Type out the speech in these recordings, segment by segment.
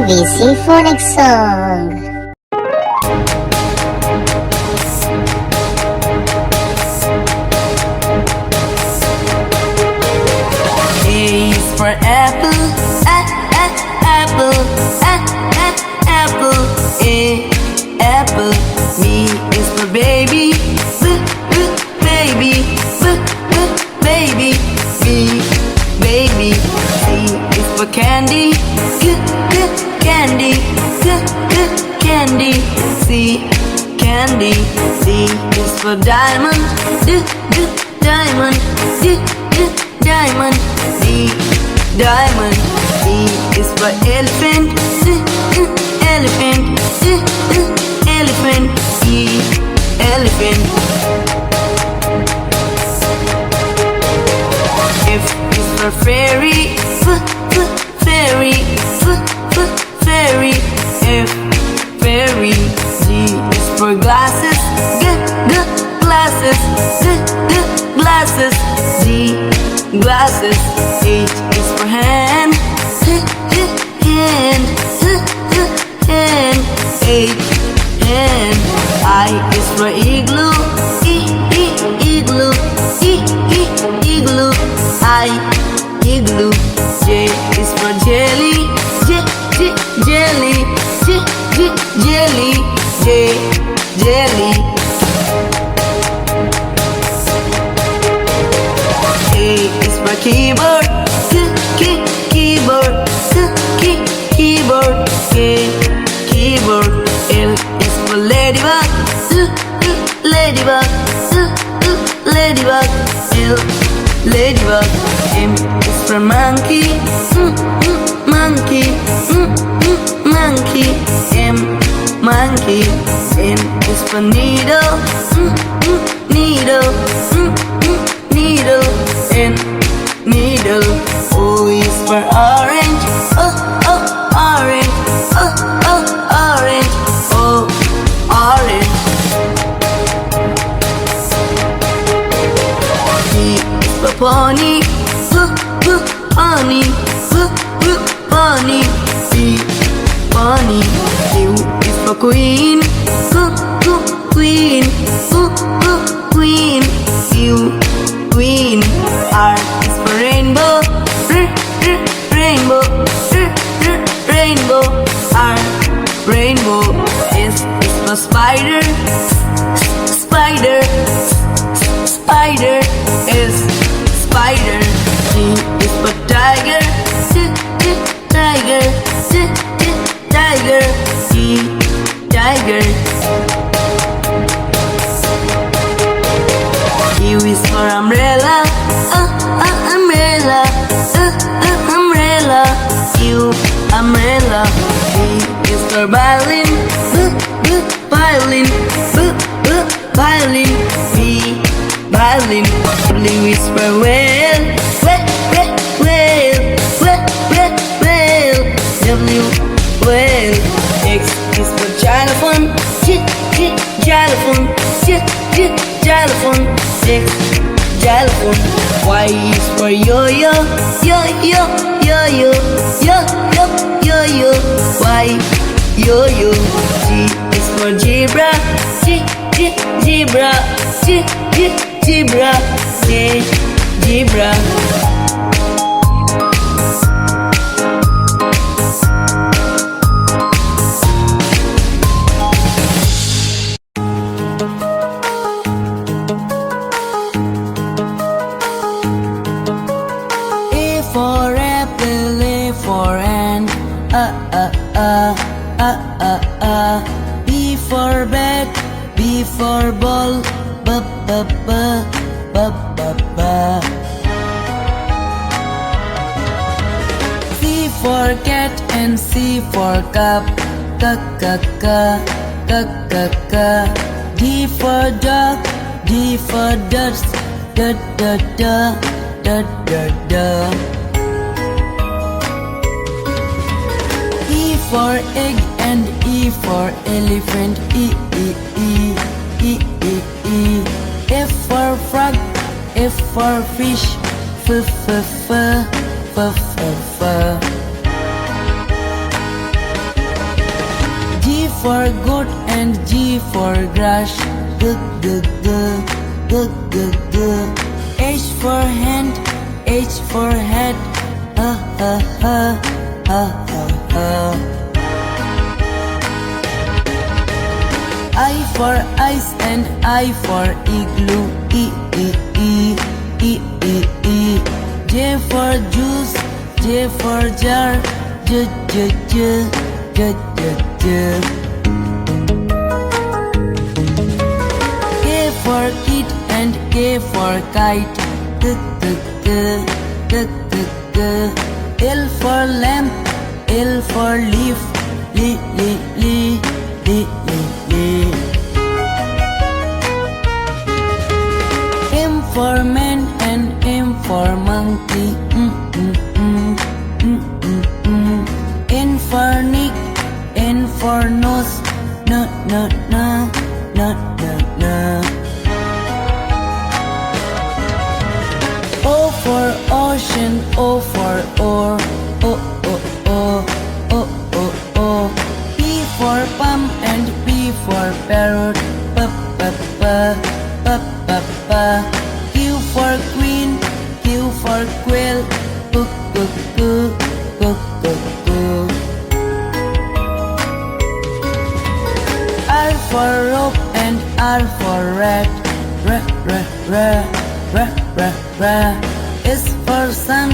ABC Phonics song. A is for apple, apple, apple. A, apple. B is for baby, baby, baby. B, baby. C is for candy, candy, candy. C, candy. D is for diamond, diamond, diamond. D, diamond. E is for elephant, elephant, elephant. E, elephant. F is for fairy, fairy, fairy. F, fairy. G is for glasses, glasses, glasses. G, glasses. H is for hand, hand, hand. H, hand. I is for igloo, igloo, igloo. I, igloo. J is for jelly, jelly, jelly. J, jelly. K is for keyboard, keyboard, keyboard. K, keyboard. L is for ladybug, ladybug, ladybug. L, ladybug. M is for monkey, monkey, monkey. M, monkey. N is for needle, needle, needle. N, needle. O is for orange, orange, orange. O, orange. P is for pony, pony, pony. P, pony. Q is for queen, queen, queen. Q, queen. R is for rainbow, rainbow, rainbow. R, rainbow. S is for spider, spider, spider. S, spider. T is for tiger, tiger, tiger. T, tiger. U is for umbrella, umbrella, umbrella. U, umbrella. V is for violin, violin, violin. V, violin. W is for whale, whale, whale. W, whale. X is for xylophone, xylophone, xylophone. X, xylophone. Y is for yo-yo, yo-yo, yo-yo, yo-yo, yo-yo. Y, yo-yo. G is for zebra, zebra, zebra. J, zebra. B for bat, B for ball, b, b, b, b, b, b. C for cat and C for cup, c, c, c, c, c, c. D for dog, D for ducks, d, d, d, d, d, d. E for egg and E for elephant, E, E, E, E, E, E. F for frog, F for fish, F, F, F, F, F, F. for goat and G for grass. G, g, g, g, g, g. H for hand, H for head. Ha, ha, ha, ha, ha, ha. I for ice and I for igloo. E, e, e, e, e, e. J for juice, J for jar. J, j, j, j, j, j. K for kit and K for kite. K, k, k, k, k, k. L for lamp, L for leaf. Li, li, li, li, li, li. M for man and M for monkey. N for Nick, N for nose. N, n, n, n, n, n. O for ocean, O for oar. O, o, o, o, o, o. P for pump and P for parrot. P, p, p, p, p, p. Q for queen, Q for quail. Q, q, q, q, q, q. R for rope and R for rat. R, r, r, r, r, r. S for sun,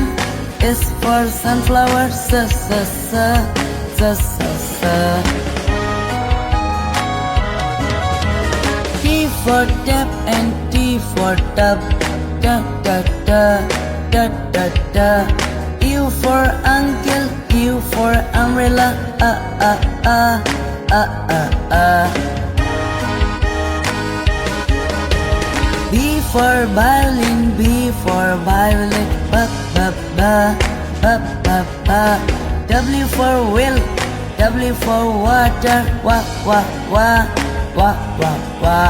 S for sunflower. S, s, s, s, s, s. T for tap and T for tub. Da, da, da, da, da, da. U for uncle, U for umbrella. B for violin, B for violet. Ba, ba, ba, ba, ba, ba. W for whale, W for water. Wa, wa, wa, wa, wa, wa.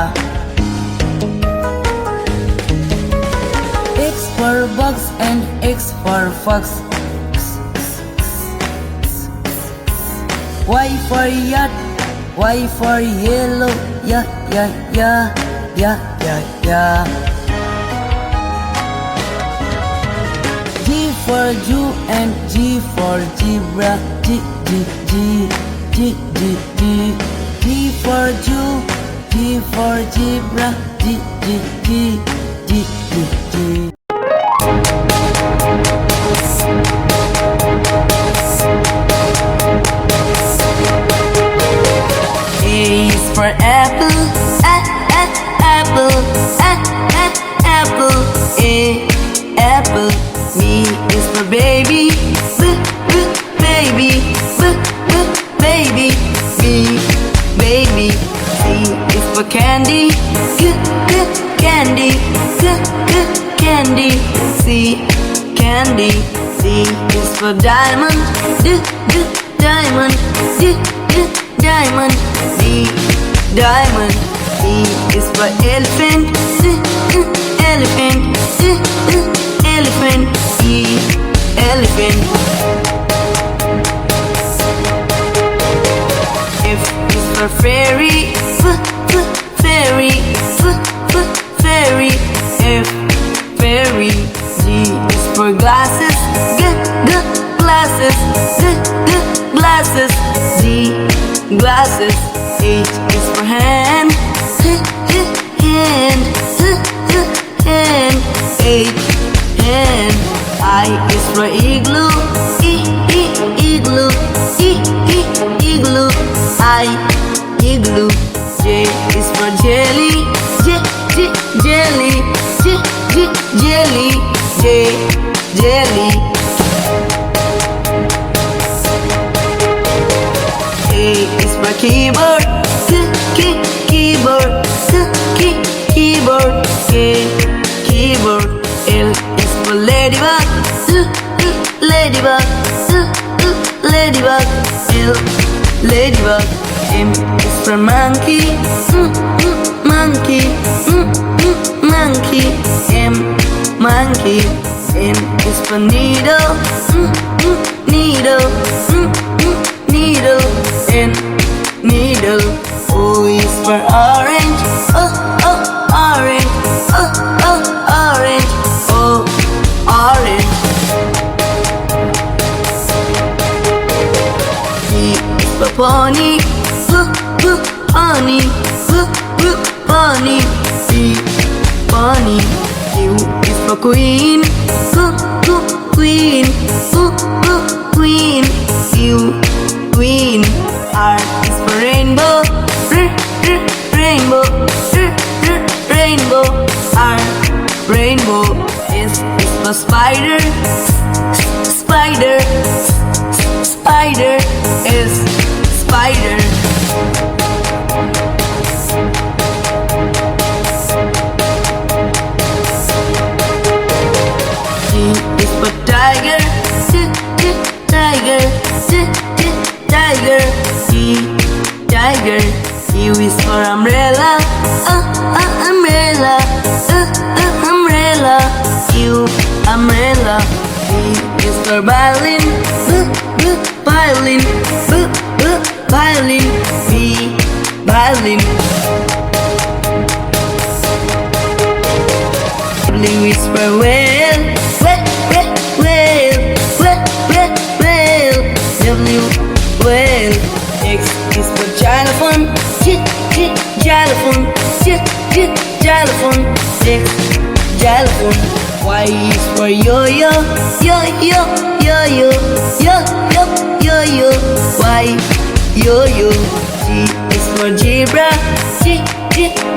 X for box and X for fox. Y for yacht, Y for yellow. Ya, ya, ya, ya, ya, ya. G for Jew and G for zebra. G, G, G, G, G, G. G for Jew, G for zebra. G, G, G, G, G, G. A is for apple, apple, apple, apple. B is for baby, baby, baby, baby. C is for candy, candy, candy. C, candy. D is for diamond, diamond, diamond. D, diamond. E is for elephant, elephant, elephant. E, elephant. F is for fairy, fairy, fairy. F, fairy. G is for glasses, glasses, glasses. G, glasses. H is for hand, hand, hand. H, hand. I is for igloo, igloo, igloo. I, igloo. J is for jelly, jelly, jelly. J, jelly. K is for keyboard, keyboard, keyboard. K, keyboard. L is for ladybug, ladybug, ladybug. L, ladybug. M is for monkey, monkey, monkey. M, monkey. N is for needle, needle, needle. N, needle. pony, pony, pony. P, pony. Q is for queen, queen, queen. Q, queen. R is for rainbow, rainbow, rainbow. R, rainbow. S is for spider, spider, spider. S, spider. T is for tiger, tiger, tiger. T, tiger. U is for umbrella, umbrella, umbrella. U, umbrella. V is for violin, violin, violin. V, violin. W is for whale, whale, whale. W, whale. X is for xylophone, xylophone, xylophone. X, xylophone. Y is for yo-yo, yo-yo, yo-yo, yo-yo, yo-yo. Y, yo-yo. Z is for zebra,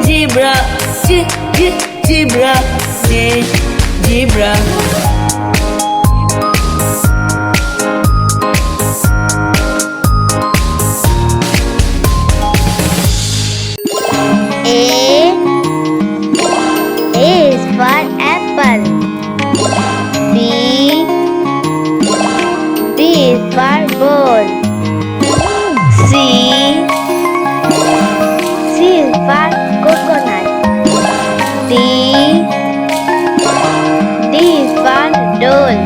zebra, zebra. J, zebra. A is for apple. B is for ball. C is for coconut. D is for doll.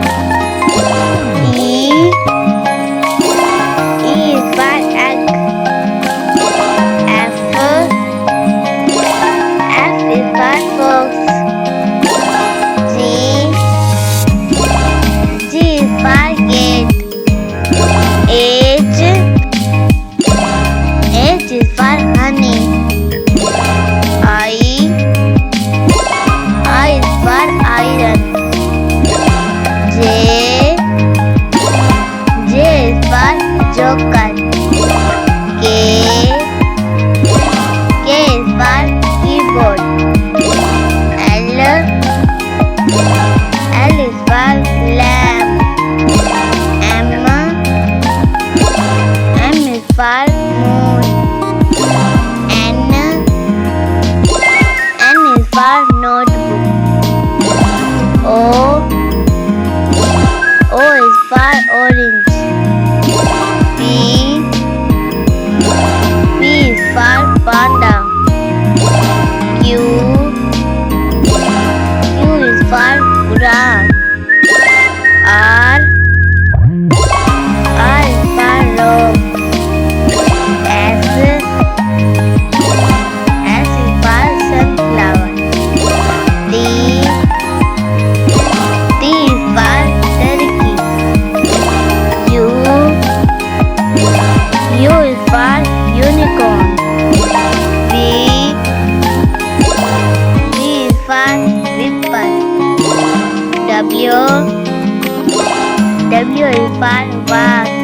E is for egg. F is for fox. G is for gate. H is for honey. I is for iron. J is for joker. K is for keyboard. L is for lamb. M is for moon. N is for notebook. O is for orange. P is for panda. Q is for ground. R is for rope. S is for sunflower. T is for turkey. U is for unicorn. V is for ripple. W is for vase.